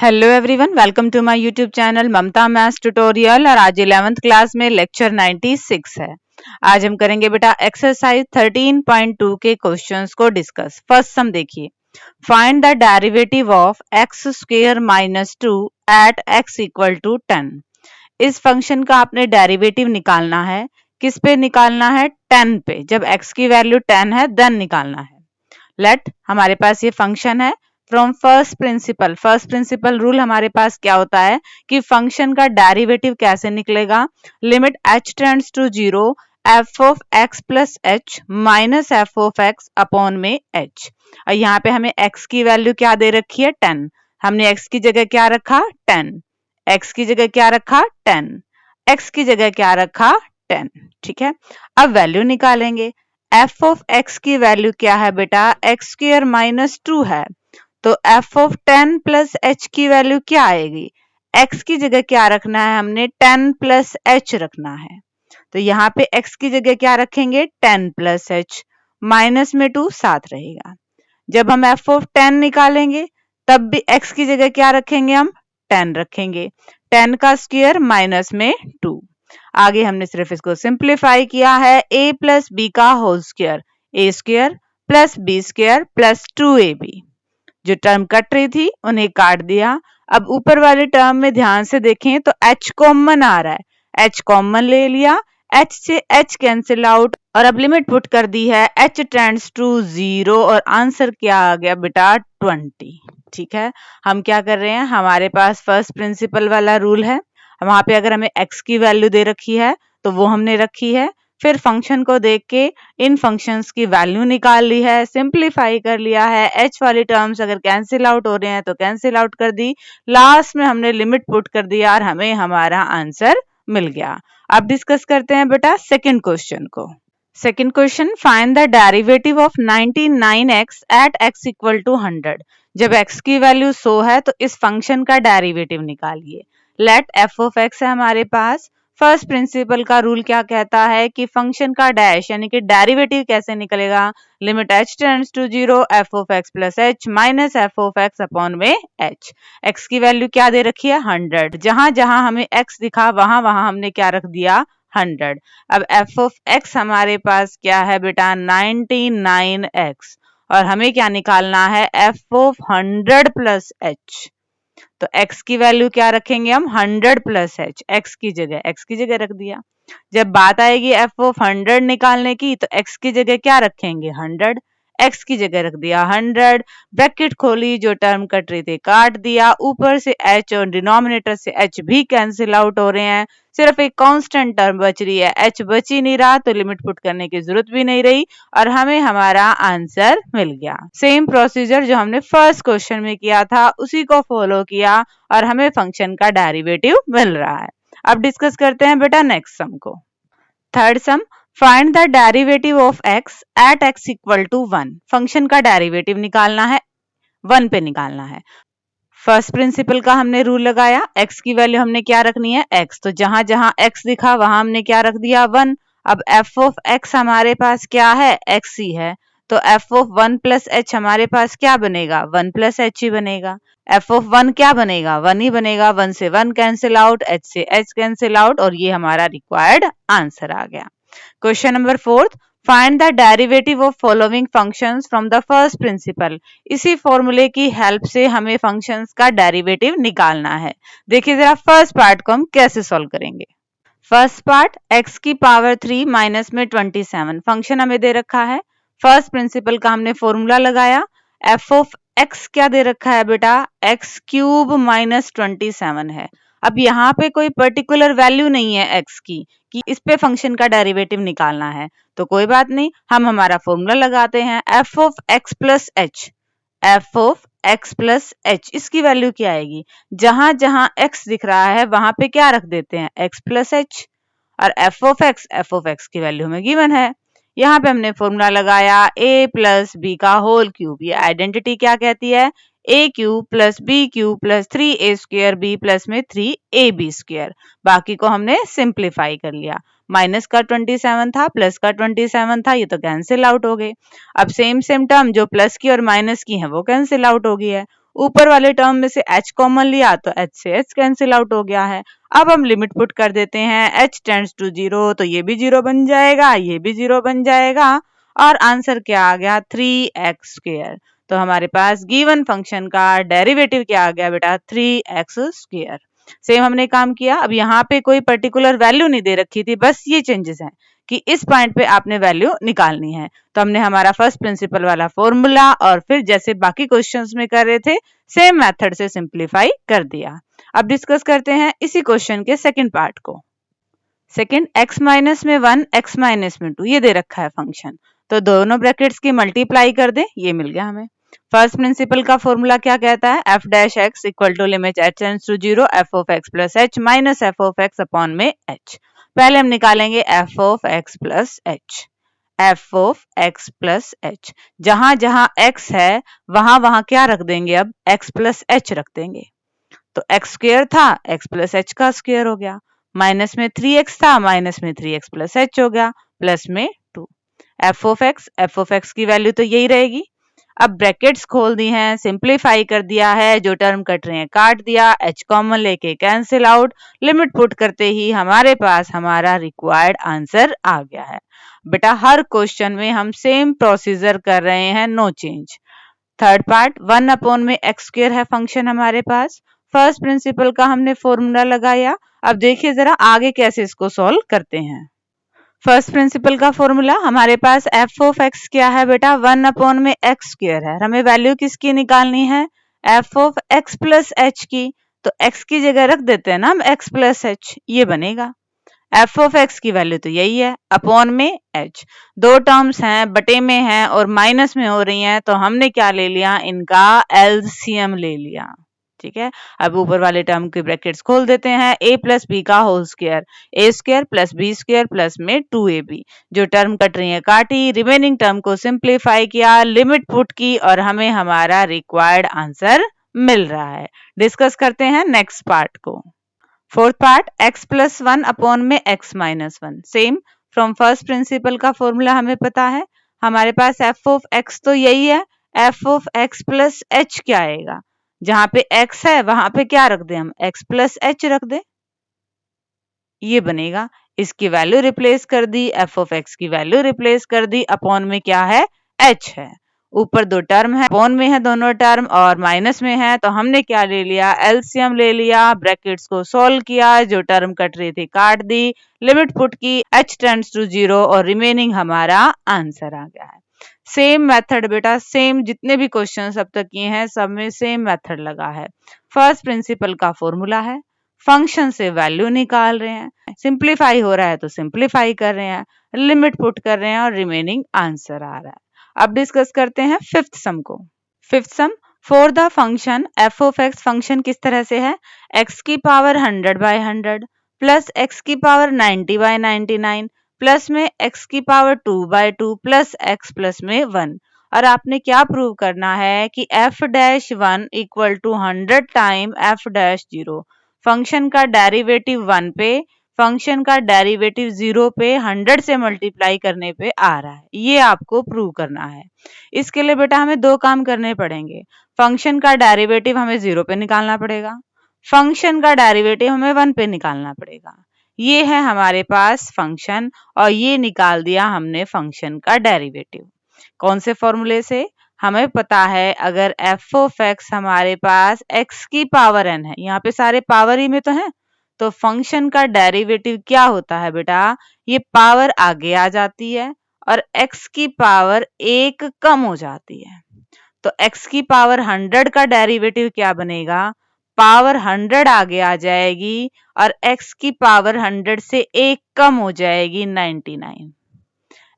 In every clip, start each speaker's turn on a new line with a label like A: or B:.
A: Hello everyone, welcome to my YouTube channel Mamta maths tutorial. और आज 11th class में lecture 96 है। आज हम करेंगे बेटा एक्सरसाइज 13.2 के क्वेश्चंस को डिस्कस। फर्स्ट सम देखिए, find the derivative of x square minus 2 at x equal to 10। इस फंक्शन का आपने डेरिवेटिव निकालना है। किस पे निकालना है? 10 पे। जब एक्स की वैल्यू 10 है देन निकालना है। लेट हमारे पास ये फंक्शन है। फ्रॉम फर्स्ट प्रिंसिपल रूल हमारे पास क्या होता है कि फंक्शन का डेरिवेटिव कैसे निकलेगा। Limit h tends to 0 f of x plus h minus f of x upon में h। और यहाँ पे हमें x की वैल्यू क्या दे रखी है? 10। हमने x की जगह क्या रखा? 10। x की जगह क्या रखा? 10। x की जगह क्या रखा? 10। ठीक है, अब वैल्यू निकालेंगे। f ऑफ x की वैल्यू क्या है बेटा? एक्स स्क्वायर माइनस 2 है, तो f ऑफ 10 प्लस h की वैल्यू क्या आएगी? x की जगह क्या रखना है? हमने 10 प्लस h रखना है, तो यहाँ पे x की जगह क्या रखेंगे? 10 प्लस h, माइनस में 2 साथ रहेगा। जब हम f ऑफ 10 निकालेंगे तब भी x की जगह क्या रखेंगे? हम 10 रखेंगे। 10 का स्क्वायर माइनस में 2। आगे हमने सिर्फ इसको सिंप्लीफाई किया है। a प्लस बी का whole square, A square plus B square plus 2ab। जो टर्म कट रही थी उन्हें काट दिया। अब ऊपर वाले टर्म में ध्यान से देखें तो h कॉमन आ रहा है, h कॉमन ले लिया, h से h कैंसिल आउट और अब लिमिट पुट कर दी है h टेंड्स टू 0 और आंसर क्या आ गया बेटा? 20। ठीक है, हम क्या कर रहे हैं, हमारे पास फर्स्ट प्रिंसिपल वाला रूल है। वहां पे अगर हमें x की वैल्यू दे रखी है तो वो हमने रखी है, फिर फंक्शन को देख के इन फंक्शंस की वैल्यू निकाल ली है, सिंप्लीफाई कर लिया है। h वाली टर्म्स अगर कैंसिल आउट हो रहे हैं तो कैंसिल आउट कर दी, लास्ट में हमने लिमिट पुट कर दिया और हमें हमारा आंसर मिल गया। अब डिस्कस करते हैं बेटा सेकंड क्वेश्चन को। Second question, find the derivative of 99x at x equal to 100। जब x की वैल्यू 100 है तो इस फंक्शन का डेरिवेटिव निकालिए। लेट f ऑफ x है हमारे पास। फर्स्ट प्रिंसिपल का रूल क्या कहता है कि फंक्शन का डैश यानी कि डेरिवेटिव कैसे निकलेगा? Limit h tends to 0 f of x plus h minus f of x upon में h। x की वैल्यू क्या दे रखी है? 100। जहां जहां हमें x दिखा वहां वहां हमने क्या रख दिया? 100। अब f ऑफ x हमारे पास क्या है बेटा? 99x। और हमें क्या निकालना है? f of 100 plus h। तो x की वैल्यू क्या रखेंगे हम? 100 प्लस h। x की जगह रख दिया। जब बात आएगी f ऑफ 100 निकालने की तो x की जगह क्या रखेंगे? 100। x की जगह रख दिया 100, ब्रैकेट खोली, जो टर्म कट रही थी काट दिया, ऊपर से h और डिनोमिनेटर से h भी कैंसिल आउट हो रहे हैं, सिर्फ एक कांस्टेंट टर्म बच रही है, h बच ही नहीं रहा तो लिमिट पुट करने की जरूरत भी नहीं रही और हमें हमारा आंसर मिल गया। सेम प्रोसीजर जो हमने फर्स्ट क्वेश्चन में किया था उसी को फॉलो किया और हमें फंक्शन का डेरिवेटिव मिल रहा है। अब डिस्कस करते हैं बेटा नेक्स्ट सम को। Third sum, find the derivative of x at x equal to 1। Function का डेरिवेटिव निकालना है, 1 पे निकालना है। फर्स्ट प्रिंसिपल का हमने रूल लगाया, x की वैल्यू हमने क्या रखनी है? x। तो जहां जहां x दिखा वहां हमने क्या रख दिया? 1। अब f ऑफ x हमारे पास क्या है? x ही है, तो f ऑफ 1 प्लस h हमारे पास क्या बनेगा? 1 प्लस h ही बनेगा। f ऑफ 1 क्या बनेगा? 1 ही बनेगा। 1 से 1 कैंसिल आउट, h से h कैंसिल आउट और ये हमारा रिक्वायर्ड आंसर आ गया। Question number 4, find the derivative of following functions from the first principle. इसी फॉर्मूले की हेल्प से हमें फंक्शंस का डेरिवेटिव निकालना है। देखिए जरा फर्स्ट पार्ट को हम कैसे सॉल्व करेंगे। फर्स्ट पार्ट, x की पावर 3 माइनस में 27 फंक्शन हमें दे रखा है। फर्स्ट प्रिंसिपल का हमने फॉर्मूला लगाया। f ऑफ x क्या दे रखा है बेटा? x क्यूब माइनस 27 है। अब यहाँ पे कोई पर्टिकुलर वैल्यू नहीं है x की कि इस पे फंक्शन का डेरिवेटिव निकालना है, तो कोई बात नहीं, हम हमारा फॉर्मूला लगाते हैं। f of x plus h, f of x plus h, इसकी वैल्यू क्या आएगी? जहां जहां x दिख रहा है वहां पे क्या रख देते हैं? x plus h। और f ऑफ x की वैल्यू हमें गिवन है। यहाँ पे हमने फॉर्मूला लगाया a प्लस बी का होल क्यूब। ये आइडेंटिटी क्या कहती है? a cube plus b cube plus 3a square b plus में 3ab स्क्वायर। बाकी को हमने सिंप्लीफाई कर लिया। माइनस का 27 था, प्लस का 27 था, ये तो कैंसिल आउट हो गए। अब सेम टर्म जो प्लस की और माइनस की है वो कैंसिल आउट हो गई है। ऊपर वाले टर्म में से h कॉमन लिया तो h से h कैंसिल आउट हो गया है। अब हम लिमिट पुट कर देते हैं, h टेंड्स टू 0 तो ये भी 0 बन जाएगा, ये भी 0 बन जाएगा और आंसर क्या आ गया 3x स्क्वायर। तो हमारे पास गिवन फंक्शन का डेरिवेटिव क्या आ गया बेटा 3x स्क्वायर। सेम हमने काम किया। अब यहाँ पे कोई पर्टिकुलर वैल्यू नहीं दे रखी थी, बस ये चेंजेस हैं कि इस पॉइंट पे आपने वैल्यू निकालनी है। तो हमने हमारा फर्स्ट प्रिंसिपल वाला फॉर्मूला और फिर जैसे बाकी क्वेश्चंस में कर रहे थे सेम मेथड से सिंप्लीफाई कर दिया। अब डिस्कस करते हैं इसी क्वेश्चन के सेकंड पार्ट को। सेकंड, x माइनस में 1 x माइनस में 2 ये दे रखा है फंक्शन, तो दोनों ब्रैकेट्स की मल्टीप्लाई कर दे, ये मिल गया हमें। फर्स्ट प्रिंसिपल का फॉर्मूला क्या कहता है, f dash x equal to limit h tends to 0 f of x plus h minus f of x upon में h। पहले हम निकालेंगे f of x plus h, f of x plus h। जहां जहां x है वहां वहां क्या रख देंगे, अब x प्लस h रख देंगे। तो x स्क्वायर था, x प्लस h का स्क्वायर हो गया, माइनस में 3x था, माइनस में 3x प्लस h हो गया, प्लस में 2। f ऑफ x की वैल्यू तो यही रहेगी। अब ब्रैकेट्स खोल दी हैं, सिंप्लीफाई कर दिया है, जो टर्म कट रहे हैं काट दिया, h कॉमन लेके कैंसिल आउट, लिमिट पुट करते ही हमारे पास हमारा रिक्वायर्ड आंसर आ गया है। बेटा हर क्वेश्चन में हम सेम प्रोसीजर कर रहे हैं, no change. Third part, 1 upon में x स्क्वायर है फंक्शन हमारे पास। फर्स्ट प्रिंसिपल का हमने फॉर्मूला लगाया। अब देखिए जरा आगे कैसे इसको सॉल्व करते हैं। फर्स्ट प्रिंसिपल का फॉर्मूला, हमारे पास f ऑफ x क्या है बेटा 1 अपॉन में x स्क्वायर है, हमें वैल्यू किसकी निकालनी है f of x plus h की, तो x की जगह रख देते हैं ना हम x प्लस h, ये बनेगा। f ऑफ x की वैल्यू तो यही है, अपॉन में h। दो टर्म्स हैं, बटे में हैं और माइनस में हो रही हैं, तो हमने क्या ले लिया, इनका एलसीएम ले लिया। ठीक है, अब ऊपर वाले टर्म के ब्रैकेट्स खोल देते हैं, a प्लस बी का whole square, A square plus B square plus में 2ab। जो टर्म कट रही है काटी, रिमेनिंग टर्म को सिंप्लीफाई किया, लिमिट पुट की और हमें हमारा रिक्वायर्ड आंसर मिल रहा है। डिस्कस करते हैं नेक्स्ट पार्ट को। Fourth part, x plus 1 upon में x minus 1। Same from first principle का फॉर्मूला हमें पता है, हमारे पास f ऑफ x तो यही है, f of x plus h क्या आएगा, जहां पे x है वहां पे क्या रख दे, हम x प्लस h रख दे, ये बनेगा। इसकी वैल्यू रिप्लेस कर दी, f ऑफ x की वैल्यू रिप्लेस कर दी, अपॉन में क्या है h है, ऊपर दो टर्म है, अपॉन में है दोनों टर्म और माइनस में है, तो हमने क्या ले लिया एलसीएम ले लिया, ब्रैकेट्स को सोल्व किया, जो टर्म कट रही थी काट दी, लिमिट पुट की, h टेंड्स टू 0 और रिमेनिंग हमारा आंसर आ गया है। सेम मेथड बेटा, सेम जितने भी क्वेश्चंस अब तक किए हैं सब में सेम मेथड लगा है। फर्स्ट प्रिंसिपल का फॉर्मूला है, फंक्शन से वैल्यू निकाल रहे हैं, सिंप्लीफाई हो रहा है तो सिंप्लीफाई कर रहे हैं, लिमिट पुट कर रहे हैं और रिमेनिंग आंसर आ रहा है। अब डिस्कस करते हैं फिफ्थ सम को। Fifth some, for the function f of x, function किस तरह से है, x की पावर 100/100 प्लस x की पावर 90/99 प्लस में x की पावर 2/2 प्लस x प्लस में 1। और आपने क्या प्रूव करना है कि f dash 1 equal to 100 time f dash 0। Function का डेरिवेटिव 1 पे, फंक्शन का डेरिवेटिव 0 पे 100 से मल्टीप्लाई करने पे आ रहा है, ये आपको प्रूव करना है। इसके लिए बेटा हमें दो काम करने पड़ेंगे, फंक्शन का डेरिवेटिव हमें 0 पे निकालना पड़ेगा, फंक्शन का डेरिवेटिव हमें 1 पे निकालना पड़ेगा। ये है हमारे पास फंक्शन और ये निकाल दिया हमने फंक्शन का डेरिवेटिव। कौन से फॉर्मूले से, हमें पता है अगर f ऑफ x हमारे पास x की पावर n है, यहाँ पे सारे पावर ही में तो है, तो फंक्शन का डेरिवेटिव क्या होता है बेटा, ये पावर आगे आ जाती है और x की पावर 1 कम हो जाती है। तो x की पावर 100 का डेरिवेटिव क्या बनेगा, पावर 100 आगे आ जाएगी और x की पावर 100 से 1 कम हो जाएगी 99।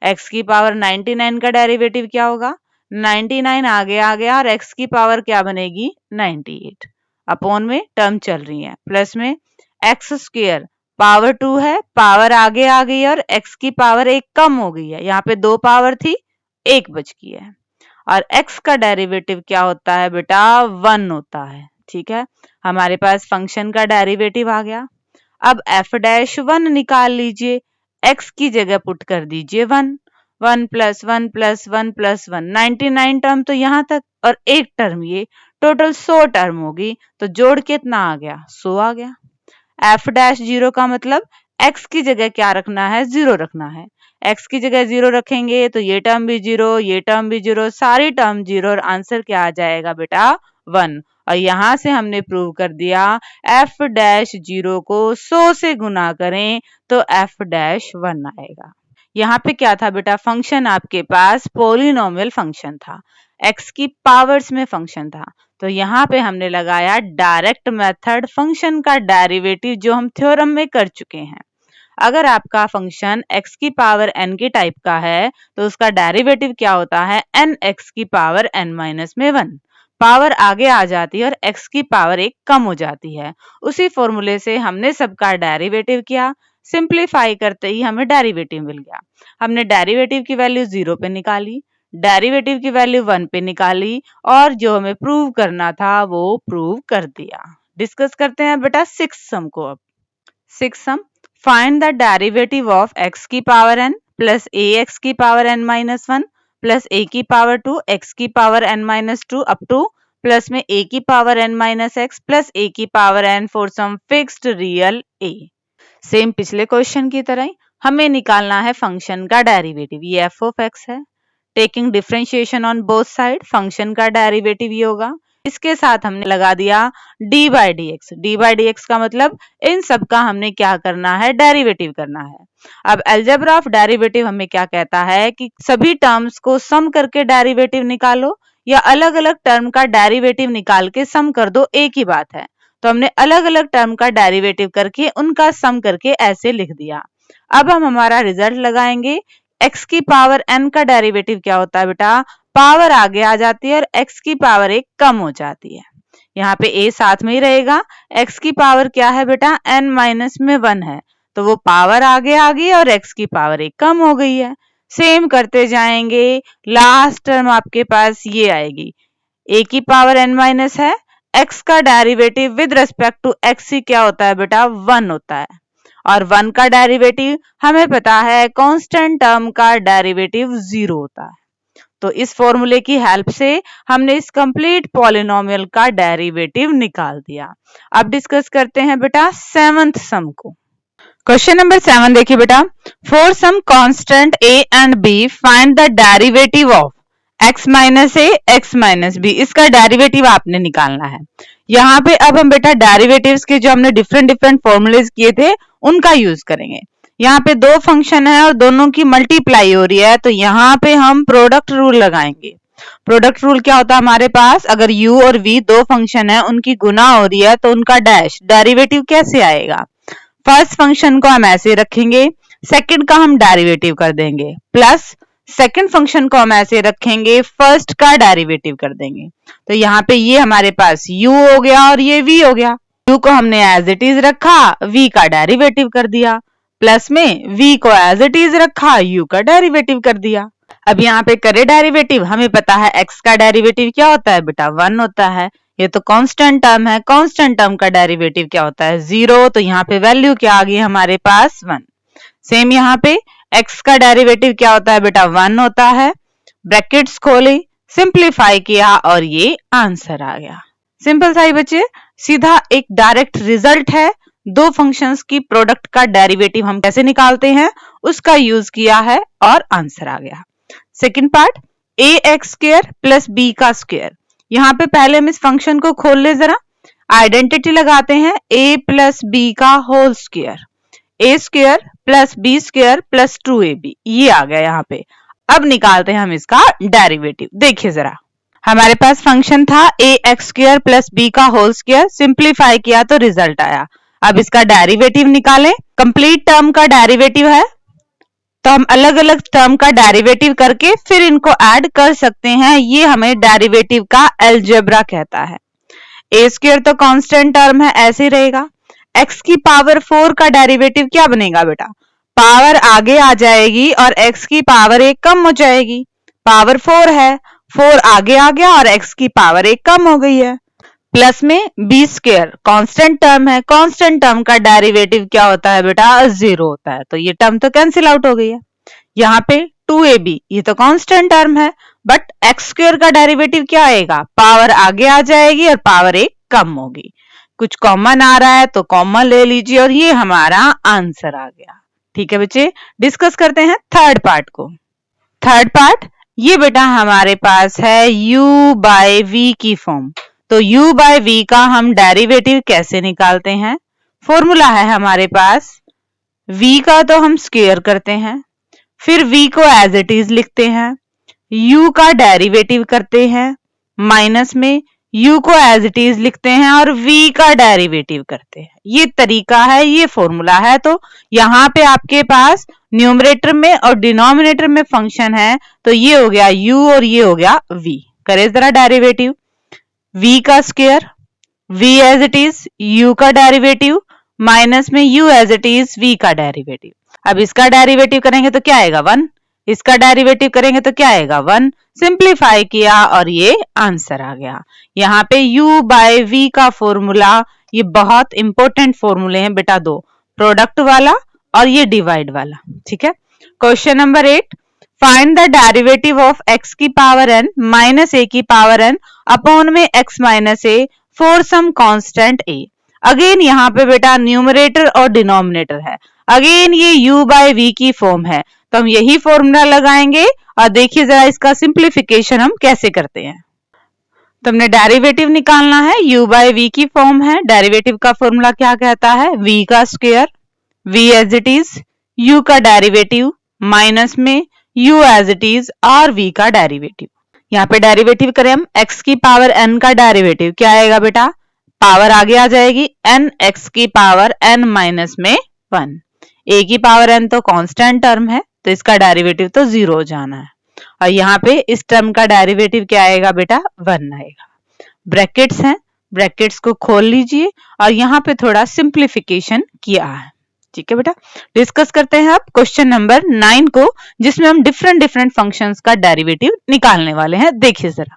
A: x की पावर 99 का डेरिवेटिव क्या होगा, 99 आगे आ गया और x की पावर क्या बनेगी 98, अपॉन में टर्म चल रही है, प्लस में x स्क्वायर पावर 2 है, पावर आगे आ गई और x की पावर 1 कम हो गई है, यहाँ पे 2 पावर थी 1 बच गई है और x का डेरिवेटिव क्या होता है बेटा 1 होता है। ठीक है, हमारे पास फंक्शन का डेरिवेटिव आ गया। अब f डैश 1 निकाल लीजिए, x की जगह पुट कर दीजिए 1, 1 प्लस 1 प्लस 1 प्लस 1, 99 टर्म तो यहाँ तक और एक टर्म ये, टोटल 100 टर्म होगी। तो जोड़ कितना आ गया? 100 आ गया। एफ डैश जीरो का मतलब x की जगह क्या रखना है? 0 रखना है। x की जगह 0 रखेंगे तो ये टर्म भी 0, ये टर्म भी 0, सारी टर्म 0 और आंसर क्या आ जाएगा बेटा? 1। और यहां से हमने प्रूव कर दिया एफ डैश 0 को 100 से गुना करें तो एफ डैश 1 आएगा। यहाँ पे क्या था बेटा? फंक्शन आपके पास पोलिनोमियल फंक्शन था, x की पावर्स में फंक्शन था। तो यहाँ पे हमने लगाया डायरेक्ट मेथड, फंक्शन का डेरिवेटिव जो हम थ्योरम में कर चुके हैं। अगर आपका फंक्शन x की पावर n के टाइप का है तो उसका डेरिवेटिव क्या होता है? n x की पावर n माइनस में 1। पावर आगे आ जाती है और x की पावर 1 कम हो जाती है। उसी फॉर्मूले से हमने सबका डेरिवेटिव किया, सिंप्लीफाई करते ही हमें डेरिवेटिव मिल गया। हमने डेरिवेटिव की वैल्यू 0 पे निकाली, डेरिवेटिव की वैल्यू 1 पे निकाली और जो हमें प्रूव करना था वो प्रूव कर दिया। डिस्कस करते हैं बेटा 6th सम को। अब 6th sum, find the derivative of x की पावर n प्लस ax की power n minus 1 plus a की पावर 2 x की power n minus 2 up to plus में a की power n minus x plus a की power n for some fixed real a। Same पिछले question की तरह ही हमें निकालना है फंक्शन का डेरिवेटिव। ये f ऑफ x है, taking differentiation on both side, function का डेरिवेटिव ये होगा। इसके साथ हमने लगा दिया d by D x. D by D x का मतलब इन सब का हमने क्या करना है? डेरिवेटिव करना है। अब अलजेब्रा ऑफ डेरिवेटिव हमें क्या कहता है कि सभी टर्म्स को सम करके डेरिवेटिव निकालो या अलग अलग टर्म का डेरिवेटिव निकाल के सम कर दो, एक ही बात है। तो हमने अलग अलग टर्म का डेरिवेटिव करके उनका सम करके ऐसे लिख दिया। अब हम हमारा रिजल्ट लगाएंगे। x की पावर n का डेरिवेटिव क्या होता है बेटा? पावर आगे आ जाती है और x की पावर 1 कम हो जाती है। यहाँ पे a साथ में ही रहेगा। x की पावर क्या है बेटा? n माइनस में 1 है, तो वो पावर आगे आ गई और x की पावर 1 कम हो गई है। सेम करते जाएंगे, लास्ट टर्म आपके पास ये आएगी, a की पावर n माइनस है, x का derivative with respect to x ही क्या होता है बेटा? 1 होता है। और 1 का डेरिवेटिव हमें पता है कांस्टेंट टर्म का डेरिवेटिव 0 होता है। तो इस फॉर्मूले की हेल्प से हमने इस कंप्लीट पॉलिनोमियल का डेरिवेटिव निकाल दिया। अब डिस्कस करते हैं बेटा 7th सम को। क्वेश्चन नंबर 7 देखिए बेटा, for some constant a and b find the derivative of x minus a x minus b. इसका डेरिवेटिव आपने निकालना है। यहाँ पे अब हम बेटा डेरिवेटिव्स के जो हमने डिफरेंट डिफरेंट फॉर्मूलेज किए थे उनका यूज करेंगे। यहाँ पे दो फंक्शन है और दोनों की मल्टीप्लाई हो रही है, तो यहाँ पे हम प्रोडक्ट रूल लगाएंगे। प्रोडक्ट रूल क्या होता है हमारे पास? अगर u और v दो फंक्शन है, उनकी गुना हो रही है तो उनका डैश डेरिवेटिव कैसे आएगा? फर्स्ट फंक्शन को हम ऐसे रखेंगे, सेकंड का हम डेरिवेटिव कर देंगे, प्लस सेकंड फंक्शन को हम ऐसे रखेंगे, फर्स्ट का डेरिवेटिव कर देंगे। तो यहाँ पे ये हमारे पास u हो गया और ये v हो गया। u को हमने एज इट इज रखा, v का डेरिवेटिव कर दिया, प्लस में v को एज इट इज रखा, u का डेरिवेटिव कर दिया। अब यहाँ पे करे डेरिवेटिव, हमें पता है x का डेरिवेटिव क्या होता है बेटा? 1 होता है। ये तो कांस्टेंट टर्म है, कांस्टेंट टर्म का डेरिवेटिव क्या होता है? 0। तो यहाँ पे वैल्यू क्या आ गई हमारे पास? 1। सेम यहाँ पे x का डेरिवेटिव क्या होता है बेटा? 1 होता है। ब्रैकेट्स खोली, सिंप्लीफाई किया और ये आंसर आ गया। सिंपल सा ही बच्चे, सीधा एक डायरेक्ट रिजल्ट है। दो फंक्शंस की प्रोडक्ट का डेरिवेटिव हम कैसे निकालते हैं उसका यूज किया है और आंसर आ गया। सेकंड पार्ट, ए एक्स स्क्वायर प्लस बी का स्क्वायर। यहाँ पे पहले हम इस फंक्शन को खोल ले जरा, आइडेंटिटी लगाते हैं, a प्लस बी का whole square, A square plus B square plus 2ab, ये आ गया यहाँ पे। अब निकालते हैं हम इसका डेरिवेटिव। देखिए जरा, हमारे पास फंक्शन था ए एक्स स्क्वायर प्लस बी का होल स्क्वायर, सिंप्लीफाई किया तो रिजल्ट आया। अब इसका डेरिवेटिव निकालें। कंप्लीट टर्म का डेरिवेटिव है तो हम अलग अलग टर्म का डेरिवेटिव करके फिर इनको ऐड कर सकते हैं। ये हमें डेरिवेटिव का अलजेब्रा कहता है। ए स्क्वायर तो कांस्टेंट टर्म है, ऐसे ही रहेगा। x की पावर 4 का डेरिवेटिव क्या बनेगा बेटा? पावर आगे आ जाएगी और x की पावर 1 कम हो जाएगी। पावर 4 है, 4 आगे आ गया और x की पावर 1 कम हो गई है। प्लस में बी स्क्वायर कांस्टेंट टर्म है, कांस्टेंट टर्म का डेरिवेटिव क्या होता है बेटा? 0 होता है। तो ये टर्म तो कैंसिल आउट हो गई है। यहाँ पे 2ab, ये तो कांस्टेंट टर्म है, बट एक्स स्क्वायर का डेरिवेटिव क्या आएगा, पावर आगे आ जाएगी और पावर एक कम होगी। कुछ कॉमन आ रहा है तो कॉमन ले लीजिए और ये हमारा आंसर आ गया। ठीक है बच्चे, डिस्कस करते हैं थर्ड पार्ट को। थर्ड पार्ट, ये बेटा हमारे पास है u बाय v की फॉर्म। तो u बाय v का हम डेरिवेटिव कैसे निकालते हैं? फॉर्मूला है हमारे पास, v का तो हम स्क्वायर करते हैं, फिर v को एज इट इज लिखते हैं, u का डेरिवेटिव करते हैं, माइनस में u को एज इट इज लिखते हैं और v का डेरिवेटिव करते हैं। ये तरीका है, ये फॉर्मूला है। तो यहाँ पे आपके पास न्यूमरेटर में और डिनोमिनेटर में फंक्शन है, तो ये हो गया u और ये हो गया v। करें जरा डेरिवेटिव, v का square, v as it is, u का डेरिवेटिव, माइनस में u as it is, v का डेरिवेटिव। अब इसका डेरिवेटिव करेंगे तो क्या आएगा 1, इसका डेरिवेटिव करेंगे तो क्या आएगा 1, सिंप्लीफाई किया और ये आंसर आ गया। यहाँ पे u बाय v का फॉर्मूला, ये बहुत इंपॉर्टेंट फॉर्मूले हैं बेटा, दो, प्रोडक्ट वाला और ये डिवाइड वाला। ठीक है, question number 8, find the derivative of x की पावर n माइनस a की पावर n अपॉन में x minus a for some constant a। Again यहाँ पे बेटा न्यूमरेटर और डिनोमिनेटर है, अगेन ये u बाय v की फॉर्म है, तो हम यही फॉर्मूला लगाएंगे और देखिए जरा इसका सिंप्लीफिकेशन हम कैसे करते हैं। तो हमने डेरिवेटिव निकालना है, u बाय v की फॉर्म है, डेरिवेटिव का फॉर्मूला क्या कहता है, v का square, v as it is, u का डेरिवेटिव, माइनस में u एज इट इज और v का डेरिवेटिव। यहाँ पे डेरिवेटिव करें हम, x की पावर n का डेरिवेटिव क्या आएगा बेटा, पावर आगे आ जाएगी, n x की पावर n माइनस में 1, a की पावर n तो कांस्टेंट टर्म है, तो इसका डेरिवेटिव तो 0 हो जाना है, और यहाँ पे इस टर्म का डेरिवेटिव क्या आएगा बेटा 1 आएगा। ब्रैकेट्स हैं, ब्रैकेट्स को खोल लीजिए और यहाँ पे थोड़ा सिंप्लीफिकेशन किया है। ठीक है बेटा, डिस्कस करते हैं अब क्वेश्चन नंबर 9 को, जिसमें हम डिफरेंट डिफरेंट फंक्शंस का डेरिवेटिव निकालने वाले हैं। देखिए जरा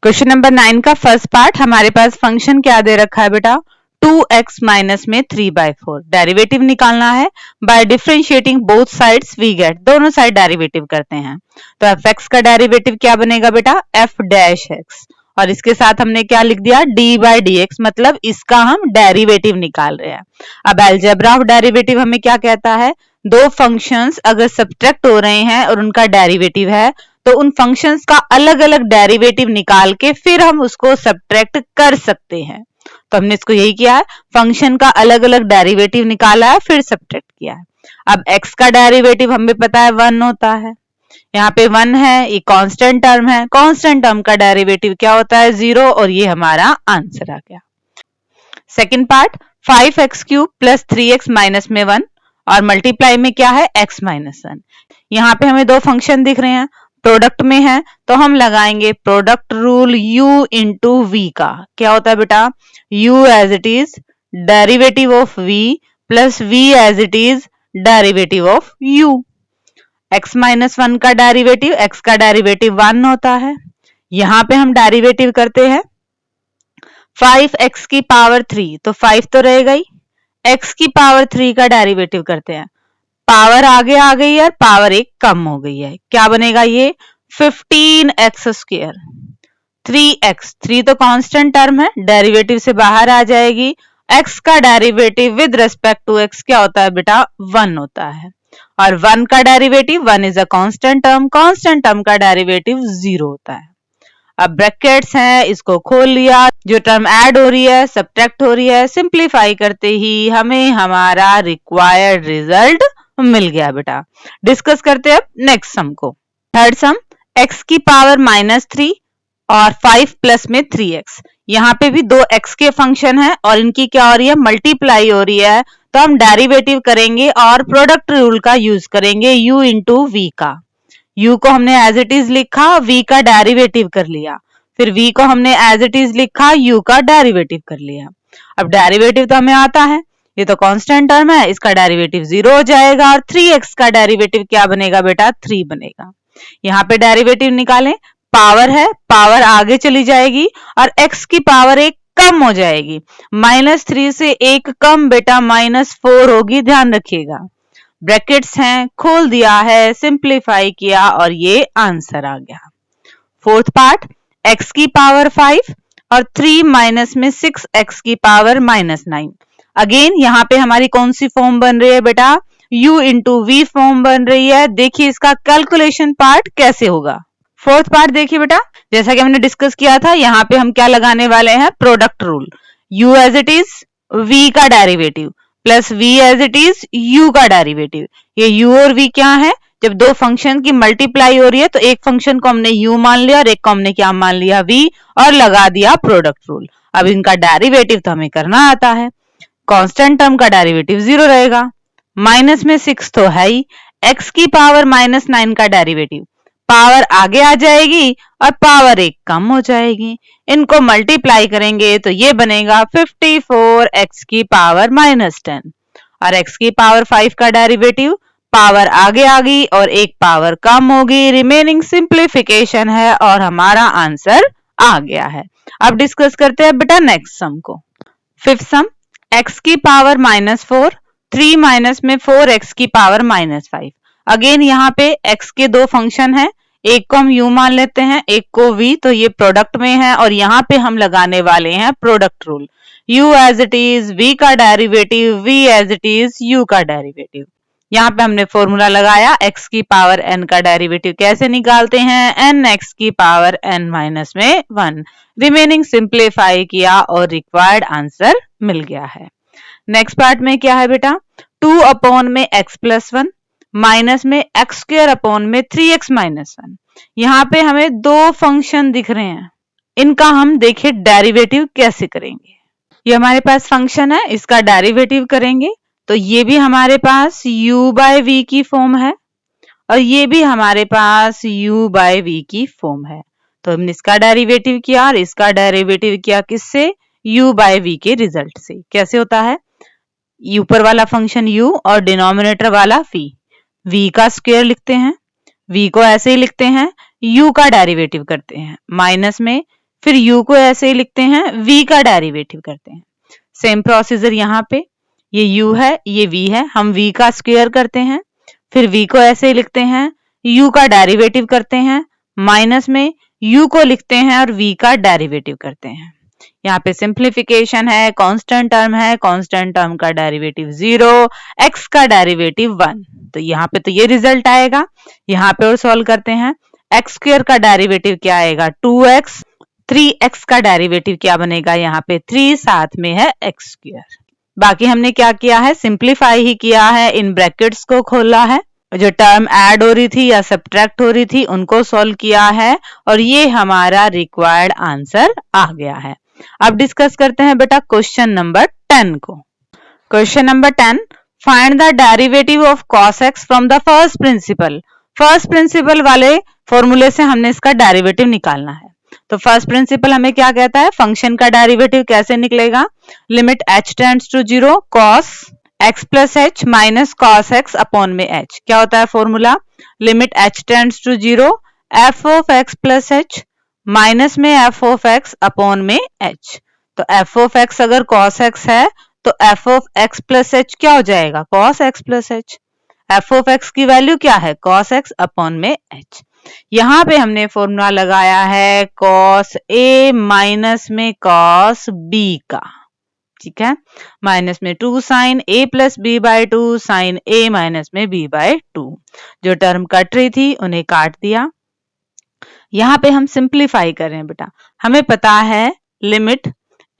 A: क्वेश्चन नंबर 9 का फर्स्ट पार्ट, हमारे पास फंक्शन क्या दे रखा है बेटा, 2x माइनस में 3/4, डेरिवेटिव निकालना है। By differentiating both sides we get, दोनों साइड डेरिवेटिव करते हैं, तो fx का डेरिवेटिव क्या बनेगा बेटा, f डैश x, और इसके साथ हमने क्या लिख दिया, d बाय dx, मतलब इसका हम डेरिवेटिव निकाल रहे हैं। अब अलजेब्रा ऑफ डेरिवेटिव हमें क्या कहता है, दो फंक्शंस अगर सब्ट्रैक्ट हो रहे हैं और उनका डेरिवेटिव है, तो उन फंक्शंस का अलग अलग डेरिवेटिव निकाल के फिर हम उसको सब्ट्रैक्ट कर सकते हैं। तो हमने इसको यही किया है, फंक्शन का अलग अलग डेरिवेटिव निकाला है फिर सब्ट्रैक्ट किया है। अब x का डेरिवेटिव हमें पता है 1 होता है, यहाँ पे 1 है, ये कांस्टेंट टर्म है, कांस्टेंट टर्म का डेरिवेटिव क्या होता है 0, और ये हमारा आंसर आ गया। Second part, 5x cube plus 3x minus में 1 और मल्टीप्लाई में क्या है x माइनस 1। यहाँ पे हमें दो फंक्शन दिख रहे हैं, प्रोडक्ट में है तो हम लगाएंगे product rule u into v का, क्या होता है बेटा, u as it is derivative of v plus v as it is derivative of u। x minus 1 का डेरिवेटिव, x का डेरिवेटिव 1 होता है, यहाँ पे हम डेरिवेटिव करते हैं 5x की पावर 3, तो 5 तो रहेगा ही, x की पावर 3 का डेरिवेटिव करते हैं, पावर आगे आ गई है, पावर एक कम हो गई है, क्या बनेगा ये 15x स्क्वायर, 3x, 3 तो कांस्टेंट टर्म है, डेरिवेटिव से बाहर आ जाएगी, x का derivative with respect to x क्या होता है बेटा 1 होता है, और 1 का derivative, 1 is a constant term का डेरिवेटिव 0 होता है। अब ब्रैकेट्स हैं, इसको खोल लिया, जो टर्म ऐड हो रही है सब्ट्रैक्ट हो रही है, सिंप्लीफाई करते ही हमें हमारा रिक्वायर्ड रिजल्ट मिल गया बेटा। डिस्कस करते हैं नेक्स्ट सम को। थर्ड सम, x की पावर -3 और 5 प्लस में 3x, यहाँ पे भी दो x के फंक्शन है और इनकी क्या हो रही है, मल्टीप्लाई हो रही है, तो हम डेरिवेटिव करेंगे और प्रोडक्ट रूल का यूज करेंगे u इंटू v का। u को हमने एज इट इज लिखा, v का डेरिवेटिव कर लिया, फिर v को हमने एज इट इज लिखा, u का डेरिवेटिव कर लिया। अब डेरिवेटिव तो हमें आता है, ये तो कांस्टेंट टर्म है, इसका डेरिवेटिव 0 हो जाएगा, और 3x का डेरिवेटिव क्या बनेगा बेटा 3 बनेगा। यहाँ पे डेरिवेटिव निकालें, पावर है, पावर आगे चली जाएगी और x की पावर एक कम हो जाएगी, -3 से एक कम बेटा -4 होगी, ध्यान रखिएगा, ब्रैकेट्स हैं, खोल दिया है, सिंप्लीफाई किया और ये आंसर आ गया। फोर्थ पार्ट, x की पावर 5 और 3 माइनस में 6x की पावर -9। अगेन यहाँ पे हमारी कौन सी फॉर्म बन रही है बेटा, u इंटू वी फॉर्म बन रही है। देखिए इसका कैलकुलेशन पार्ट कैसे होगा। फोर्थ पार्ट देखिए बेटा, जैसा कि हमने डिस्कस किया था, यहाँ पे हम क्या लगाने वाले हैं, product rule. u as it is v का derivative plus v as it is u का डेरिवेटिव। ये u और v क्या है, जब दो फंक्शन की मल्टीप्लाई हो रही है तो एक फंक्शन को हमने u मान लिया और एक को हमने क्या मान लिया, v, और लगा दिया प्रोडक्ट रूल। अब इनका डेरिवेटिव तो हमें करना आता है। कांस्टेंट टर्म का डेरिवेटिव 0 रहेगा, माइनस में 6 तो है ही, x की पावर -9 का डेरिवेटिव, पावर आगे आ जाएगी और पावर 1 कम हो जाएगी। इनको मल्टीप्लाई करेंगे तो ये बनेगा 54x की पावर -10 और x की पावर 5 का डेरिवेटिव, पावर आगे आ गई और एक पावर कम होगी, रिमेनिंग सिंप्लीफिकेशन है और हमारा आंसर आ गया है। अब डिस्कस करते हैं बेटा नेक्स्ट सम को। फिफ्थ सम, x की पावर -4, 3 माइनस में 4x की पावर -5। अगेन यहाँ पे x के दो फंक्शन है, एक को हम u मान लेते हैं, एक को v, तो ये प्रोडक्ट में है और यहाँ पे हम लगाने वाले हैं product rule. u as it is v का derivative, v as it is u का डेरिवेटिव। यहाँ पे हमने फॉर्मूला लगाया, x की पावर n का डेरिवेटिव कैसे निकालते हैं, n x की पावर n माइनस में 1। रिमेनिंग सिंप्लीफाई किया और रिक्वायर्ड आंसर मिल गया है। नेक्स्ट पार्ट में क्या है बेटा, 2 अपॉन में x प्लस 1 माइनस में x स्क्वायर अपॉन में 3x माइनस 1। यहाँ पे हमें दो फंक्शन दिख रहे हैं, इनका हम देखिए डेरिवेटिव कैसे करेंगे। ये हमारे पास फंक्शन है, इसका डेरिवेटिव करेंगे तो ये भी हमारे पास u बाय v की फॉर्म है और ये भी हमारे पास u बाय v की फॉर्म है। तो हमने इसका डेरिवेटिव किया और इसका डेरिवेटिव किया किससे, u बाय v के रिजल्ट से। कैसे होता है, ऊपर वाला फंक्शन u और डिनोमिनेटर वाला v का स्क्वायर लिखते हैं, v को ऐसे ही लिखते हैं, u का डेरिवेटिव करते हैं, माइनस में फिर u को ऐसे ही लिखते हैं, v का डेरिवेटिव करते हैं। सेम प्रोसीजर यहाँ पे, ये u है, ये v है, हम v का स्क्वायर करते हैं, फिर v को ऐसे ही लिखते हैं, u का डेरिवेटिव करते हैं, माइनस में u को लिखते हैं और v का डेरिवेटिव करते हैं। यहाँ पे सिंप्लीफिकेशन है, कांस्टेंट टर्म है, कांस्टेंट टर्म का डेरिवेटिव 0, x का डेरिवेटिव 1, तो यहाँ पे तो ये रिजल्ट आएगा। यहाँ पे और सॉल्व करते हैं, x स्क्वायर का डेरिवेटिव क्या आएगा 2x, 3x का डेरिवेटिव क्या बनेगा, यहाँ पे 3, साथ में है x स्क्वायर। बाकी हमने क्या किया है, सिंप्लीफाई ही किया है, इन ब्रैकेट्स को खोला है, जो टर्म ऐड हो रही थी या सब्ट्रैक्ट हो रही थी उनको सॉल्व किया है और ये हमारा रिक्वायर्ड आंसर आ गया है। अब डिस्कस करते हैं बेटा क्वेश्चन नंबर 10 को। Question number 10, find the derivative of cos x from the first principle. First principle वाले फॉर्मूले से हमने इसका डेरिवेटिव निकालना है। तो फर्स्ट प्रिंसिपल हमें क्या कहता है, फंक्शन का डेरिवेटिव कैसे निकलेगा, limit h tends to 0 cos x plus h minus cos x upon में h। क्या होता है formula, limit h tends to 0 f of x plus h minus में f ऑफ x अपॉन में h। तो f ऑफ x अगर cos x है तो f of x plus h क्या हो जाएगा, cos x plus h। f of x की वैल्यू क्या है, cos x अपॉन में h। यहाँ पे हमने फॉर्मूला लगाया है cos a माइनस में cos b का, ठीक है, माइनस में 2 sine a plus b by 2 sine a minus में b बाय 2। जो टर्म कट रही थी उन्हें काट दिया। यहाँ पे हम सिंप्लीफाई कर रहे हैं बेटा, हमें पता है limit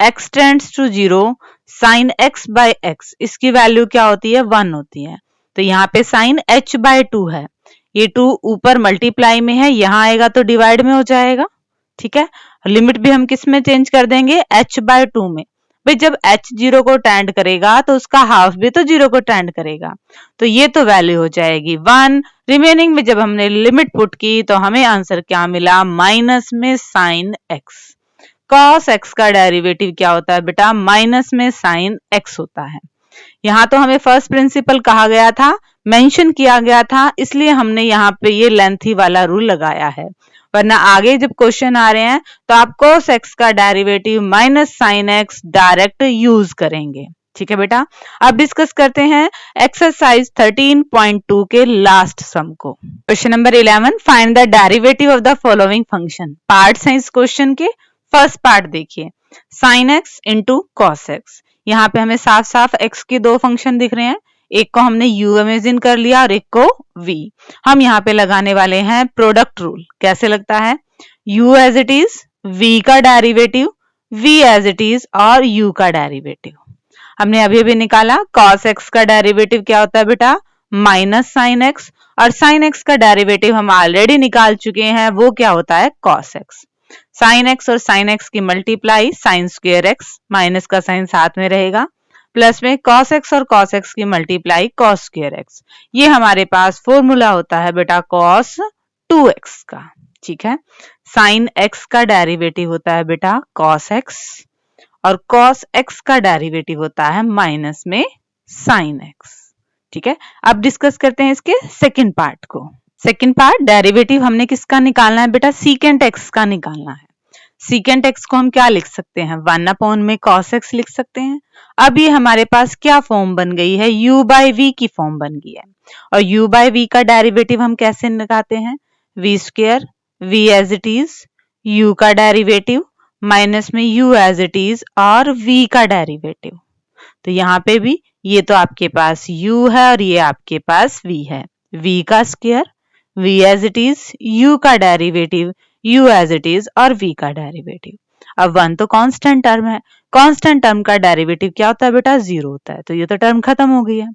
A: x tends to 0 sine x by x, इसकी वैल्यू क्या होती है, 1 होती है। तो यहाँ पे साइन h बाय 2 है, ये 2 ऊपर मल्टीप्लाई में है, यहाँ आएगा तो डिवाइड में हो जाएगा, ठीक है। लिमिट भी हम किस में चेंज कर देंगे, h बाय 2 में। भाई जब h 0 को टेंड करेगा तो उसका हाफ भी तो 0 को टेंड करेगा, तो ये तो वैल्यू हो जाएगी 1। रिमेनिंग में जब हमने लिमिट पुट की तो हमें आंसर क्या मिला, माइनस में साइन x। cos x का डेरिवेटिव क्या होता है बेटा, माइनस में साइन x होता है। यहाँ तो हमें फर्स्ट प्रिंसिपल कहा गया था, मेंशन किया गया था, इसलिए हमने यहाँ पे ये लेंथी वाला रूल लगाया है, वरना आगे जब क्वेश्चन आ रहे हैं तो आप cos x का derivative minus sine x direct use करेंगे, ठीक है बेटा। अब डिस्कस करते हैं एक्सरसाइज 13.2 के लास्ट सम को। Question number 11, find the derivative of the following function. Parts हैं इस क्वेश्चन के। फर्स्ट पार्ट देखिए, sin x into cos x. यहाँ पे हमें साफ साफ x के दो फंक्शन दिख रहे हैं, एक को हमने u इमेजिन कर लिया और एक को v। हम यहाँ पे लगाने वाले हैं प्रोडक्ट रूल। कैसे लगता है, u as it is, v का derivative, v as it is और u का डेरिवेटिव। हमने अभी अभी निकाला cos x का डेरिवेटिव क्या होता है बेटा, माइनस साइन x, और साइन x का डेरिवेटिव हम ऑलरेडी निकाल चुके हैं, वो क्या होता है cos x। साइन x और साइन x की multiply sine square x, minus का साइन साथ में रहेगा, प्लस में cos x और cos x की मल्टीप्लाई cos स्क्वायर x। ये हमारे पास फॉर्मूला होता है बेटा cos 2x का। ठीक है, साइन x का डेरिवेटिव होता है बेटा cos x और cos x का डेरिवेटिव होता है माइनस में sin x। ठीक है, अब डिस्कस करते हैं इसके सेकंड पार्ट को। सेकंड पार्ट, डेरिवेटिव हमने किसका निकालना है बेटा, सीकेंट x का निकालना है। सीकेंट x को हम क्या लिख सकते हैं, 1 अपॉन में cos x लिख सकते हैं। अब ये हमारे पास क्या फॉर्म बन गई है, u बाई v की फॉर्म बन गई है। और u बाई v का डेरिवेटिव हम कैसे निकालते हैं, v square, v as it is, u का डेरिवेटिव माइनस में u एज इट इज और v का डेरिवेटिव। तो यहाँ पे भी ये तो आपके पास u है और ये आपके पास v है, v का square, v as it is, u का derivative, u as it is और v का डेरिवेटिव। अब 1 तो कांस्टेंट टर्म है, कांस्टेंट टर्म का डेरिवेटिव क्या होता है बेटा, 0 होता है, तो ये तो टर्म खत्म हो गई है।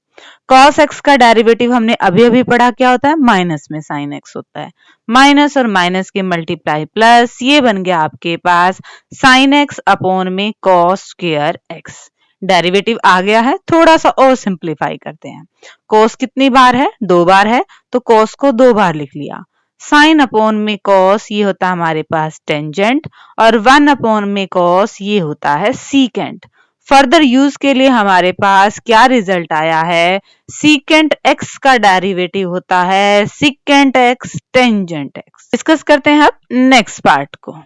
A: cos x का डेरिवेटिव हमने अभी अभी पढ़ा क्या होता है, माइनस में sin x होता है, माइनस और माइनस के मल्टीप्लाई प्लस, ये बन गया आपके पास sin x अपॉन में cos स्क्वायर x। डेरिवेटिव आ गया है, थोड़ा सा और सिंप्लीफाई करते हैं। cos कितनी बार है, 2 बार है, तो cos को 2 बार लिख लिया। साइन अपॉन में cos ये होता है हमारे पास टेंजेंट, और 1 अपॉन में cos ये होता है सीकेंट। फर्दर यूज के लिए हमारे पास क्या रिजल्ट आया है, सीकेंट x का डेरिवेटिव होता है secant x tangent x। Discuss करते हैं अब नेक्स्ट पार्ट को।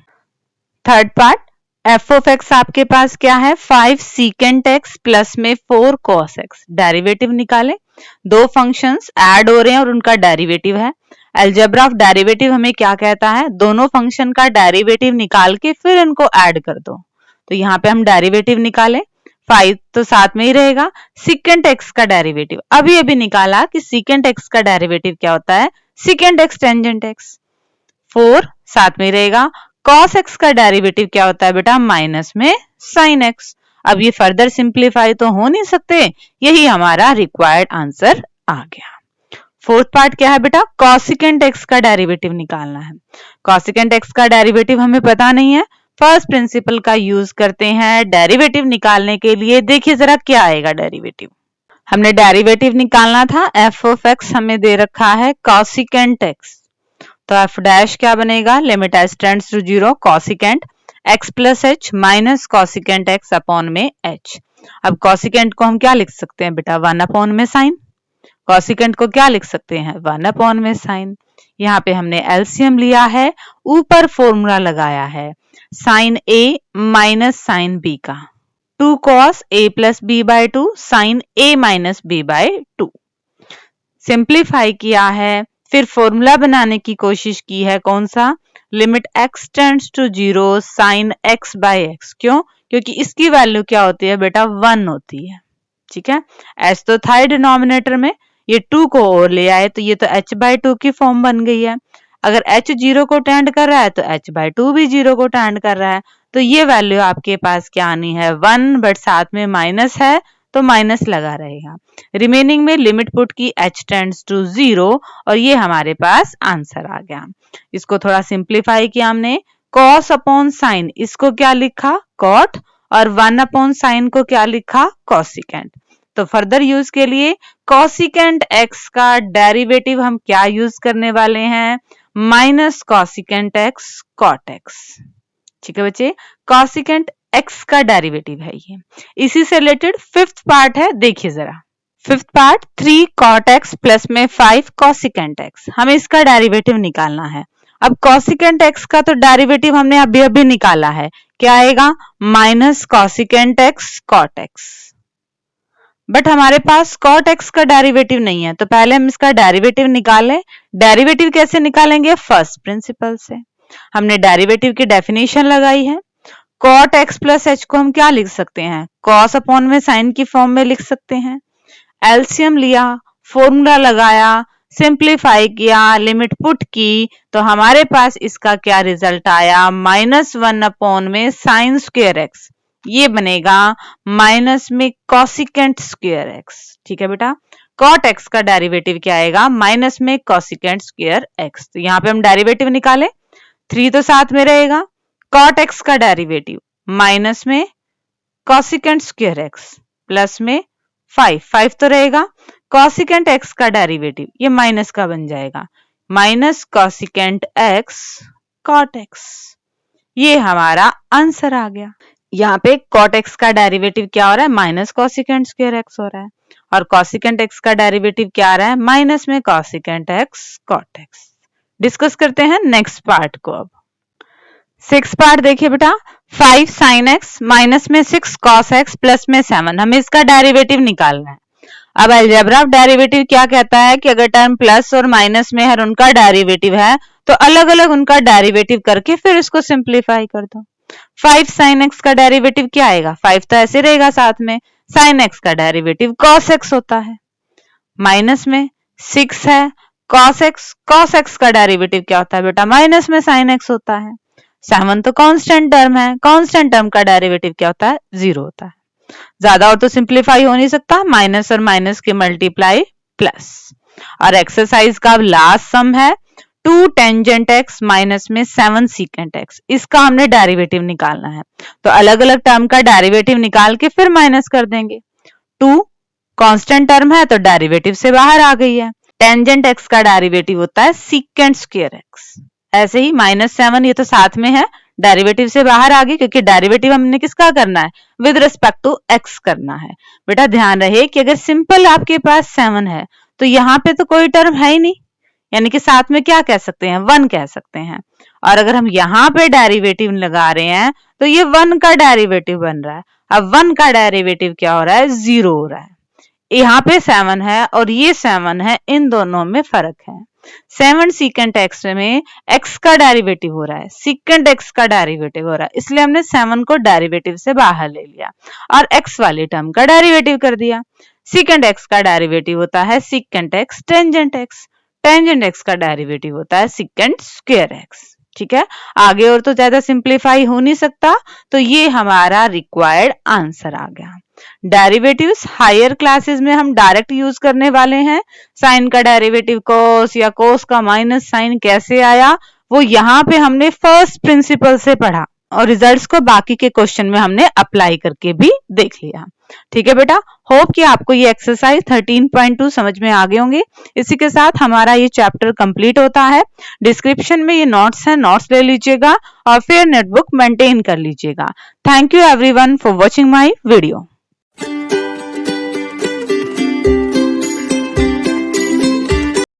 A: Third part, f of x आपके पास क्या है, 5 सीकेंट x प्लस में 4 cos x। डेरिवेटिव निकाले, दो फंक्शंस ऐड हो रहे हैं और उनका डेरिवेटिव है। अलजेब्रा ऑफ डेरिवेटिव हमें क्या कहता है, दोनों फंक्शन का डेरिवेटिव निकाल के फिर इनको ऐड कर दो। तो यहाँ पे हम डेरिवेटिव निकाले, 5 तो साथ में ही रहेगा, सीकेंट x का डेरिवेटिव अभी अभी निकाला कि सीकेंट x का डेरिवेटिव क्या होता है, सीकेंट x टेंजेंट x, 4 साथ में ही रहेगा। cos x का डेरिवेटिव क्या होता है बेटा, माइनस में sin x। अब ये फर्दर सिंप्लीफाई तो हो नहीं सकते, यही हमारा रिक्वायर्ड आंसर आ गया। फोर्थ पार्ट क्या है बेटा, cosecant x का डेरिवेटिव निकालना है। cosecant x का डेरिवेटिव हमें पता नहीं है, फर्स्ट प्रिंसिपल का यूज करते हैं डेरिवेटिव निकालने के लिए। देखिए जरा क्या आएगा डेरिवेटिव। हमने डेरिवेटिव निकालना था, f ऑफ x हमें दे रखा है cosecant x, तो f डैश क्या बनेगा, limit s tends to 0, cosecant x plus h minus cosecant x upon में h। अब cosecant को हम क्या लिख सकते हैं बेटा, 1 अपॉन में साइन। cosecant को क्या लिख सकते हैं, 1 अपॉन में साइन। यहाँ पे हमने एलसीएम लिया है, ऊपर फॉर्मूला लगाया है sine a minus sine b का, 2 cos a plus b by 2 sine a minus b by 2। Simplify किया है, फिर फॉर्मूला बनाने की कोशिश की है, कौन सा, limit x tends to 0 sine x by x। क्यों, क्योंकि इसकी वैल्यू क्या होती है बेटा, 1 होती है। ठीक है, h तो था डिनोमिनेटर में, ये 2 को और ले आए तो ये तो h बाय 2 की फॉर्म बन गई है। अगर h 0 को टेंड कर रहा है तो h बाय 2 भी 0 को टेंड कर रहा है, तो ये वैल्यू आपके पास क्या आनी है, 1, बट साथ में माइनस है तो माइनस लगा रहेगा। रिमेनिंग में लिमिट पुट की h टेंड्स टू 0 और ये हमारे पास आंसर आ गया। इसको थोड़ा सिंप्लीफाई किया हमने, cos अपॉन साइन इसको क्या लिखा, cot, और 1 अपॉन साइन को क्या लिखा, cosecant। तो फर्दर यूज के लिए cosecant x का डेरिवेटिव हम क्या यूज करने वाले हैं, minus cosecant x cot x। ठीक है बच्चे, cosecant x का डेरिवेटिव है ये। इसी से रिलेटेड फिफ्थ पार्ट है, देखिए जरा। Fifth part, 3 cot x plus में 5 cosecant x, हमें इसका डेरिवेटिव निकालना है। अब cosecant x का तो डेरिवेटिव हमने अभी अभी निकाला है, क्या आएगा, minus cosecant x cot x। But हमारे पास cot x का डेरिवेटिव नहीं है, तो पहले हम इसका डेरिवेटिव निकालें। डेरिवेटिव कैसे निकालेंगे? फर्स्ट प्रिंसिपल से। हमने डेरिवेटिव की डेफिनेशन लगाई है। cot x प्लस h को हम क्या लिख सकते हैं? cos अपॉन में साइन की फॉर्म में लिख सकते हैं। एलसीएम लिया, फॉर्मूला लगाया, सिंप्लीफाई किया, लिमिट पुट की, तो हमारे पास इसका क्या रिजल्ट आया? -1 अपॉन में साइन स्क्वायर एक्स, ये बनेगा माइनस में कोसिकेंट स्क्वायर एक्स। ठीक है बेटा, cot x का डेरिवेटिव क्या आएगा? माइनस में कोसिकेंट स्क्वायर एक्स। तो यहाँ पे हम डेरिवेटिव निकाले, 3 तो साथ में रहेगा, cot x का डेरिवेटिव माइनस में कोसिकेंट स्क्वायर एक्स प्लस में 5 तो रहेगा, कोसिकेंट x का डेरिवेटिव ये माइनस का बन जाएगा, minus cosecant x cot x। ये हमारा आंसर आ गया। यहाँ पे cot x का डेरिवेटिव क्या हो रहा है? माइनस कोसिकेंट स्क्वायर एक्स हो रहा है, और कोसिकेंट x का डेरिवेटिव क्या आ रहा है? माइनस में cosecant x cot x। Discuss करते हैं नेक्स्ट पार्ट को। अब 6 पार्ट देखिए बेटा, 5 sin x माइनस में 6 cos x प्लस में 7, हमें इसका डेरिवेटिव निकालना है। अब अलजेब्रा ऑफ डेरिवेटिव क्या कहता है कि अगर टर्म प्लस और माइनस में है और उनका डेरिवेटिव है तो अलग अलग उनका डेरिवेटिव करके फिर इसको सिंप्लीफाई कर दो। 5 sin x का डेरिवेटिव क्या आएगा? 5 तो ऐसे रहेगा साथ में, sin x का डेरिवेटिव cos x होता है, माइनस में 6 है cos x का डेरिवेटिव क्या होता है बेटा? माइनस में sin x होता है। 7 तो कांस्टेंट टर्म है, कांस्टेंट टर्म का डेरिवेटिव क्या होता है? 0 होता है। ज्यादा और तो सिंप्लीफाई हो नहीं सकता, माइनस और माइनस के मल्टीप्लाई प्लस। और एक्सरसाइज का लास्ट सम है 2 टेंजेंट x माइनस में 7 सीकेंट x, इसका हमने डेरिवेटिव निकालना है। तो अलग अलग टर्म का डेरिवेटिव निकाल के फिर माइनस कर देंगे। 2 कांस्टेंट टर्म है तो डेरिवेटिव से बाहर आ गई है। टेंजेंट x का डेरिवेटिव होता है सीकेंट स्क्वायर x। ऐसे ही -7 ये तो साथ में है, डेरिवेटिव से बाहर आ गई क्योंकि डेरिवेटिव हमने किसका करना है? विद रिस्पेक्ट टू x करना है। बेटा ध्यान रहे कि अगर सिंपल आपके पास 7 है तो यहाँ पे तो कोई टर्म है ही नहीं, यानी कि साथ में क्या कह सकते हैं? 1 कह सकते हैं। और अगर हम यहाँ पे डेरिवेटिव लगा रहे हैं तो ये 1 का डेरिवेटिव बन रहा है। अब 1 का डेरिवेटिव क्या हो रहा है? 0 हो रहा है। यहाँ पे 7 है और ये 7 है, इन दोनों में फर्क है। 7 सीकेंट x में x का डेरिवेटिव हो रहा है, सीकेंट x का डेरिवेटिव हो रहा है, इसलिए हमने 7 को डेरिवेटिव से बाहर ले लिया और x वाले टर्म का डेरिवेटिव कर दिया। सीकेंट x का डेरिवेटिव होता है secant x tangent x, tangent x का डेरिवेटिव होता है सीकेंट स्क्वायर x। ठीक है, आगे और तो ज्यादा सिंप्लीफाई हो नहीं सकता, तो ये हमारा रिक्वायर्ड आंसर आ गया। डेरिवेटिव्स हायर क्लासेस में हम डायरेक्ट यूज करने वाले हैं। साइन का डेरिवेटिव कोस या कोस का माइनस साइन कैसे आया वो यहाँ पे हमने फर्स्ट प्रिंसिपल से पढ़ा और रिजल्ट्स को बाकी के क्वेश्चन में हमने अप्लाई करके भी देख लिया। ठीक है बेटा, होप कि आपको ये एक्सरसाइज 13.2 समझ में आ गए होंगे। इसी के साथ हमारा ये चैप्टर कंप्लीट होता है। डिस्क्रिप्शन में ये नोट्स है, नोट्स ले लीजिएगा और फिर नोटबुक मेंटेन कर लीजिएगा। Thank you everyone for watching my video.